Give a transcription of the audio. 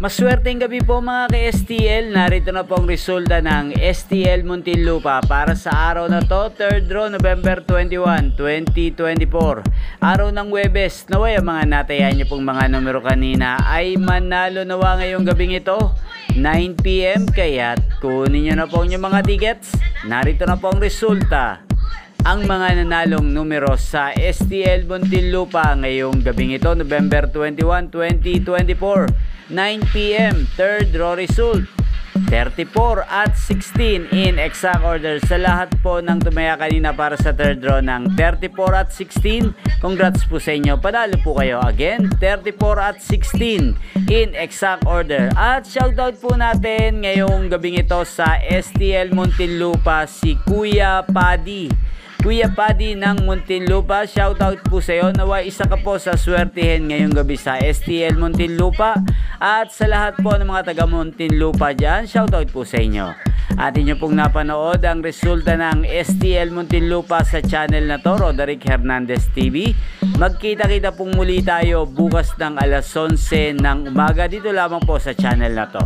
Maswerteng gabi po mga ka-STL. Narito na po ang resulta ng STL Muntinlupa para sa araw na to, 3rd draw, November 21, 2024. Araw ng Huwebes. Naway ang mga natayan nyo pong mga numero kanina ay manalo nawa ngayong gabing ito, 9 PM. Kaya't kunin nyo na po yung mga tickets. Narito na po ang resulta. Ang mga nanalong numero sa STL Muntinlupa ngayong gabing ito, November 21, 2024, 9 PM, 3rd draw result, 34 at 16 in exact order. Sa lahat po ng tumaya kanina para sa 3rd draw ng 34 at 16, congrats po sa inyo. Panalo po kayo. Again, 34 at 16 in exact order. At shoutout po natin ngayong gabing ito sa STL Muntinlupa si Kuya Paddy. Kuya Paddy ng Muntinlupa, shoutout po sa iyo. Nawa isa ka po sa swertihin ngayong gabi sa STL Muntinlupa. At sa lahat po ng mga taga Muntinlupa dyan, shoutout po sa inyo. At inyo pong napanood ang resulta ng STL Muntinlupa sa channel na to, Roderick Hernandez TV. Magkita-kita pong muli tayo bukas ng alas 11 ng umaga dito lamang po sa channel na to.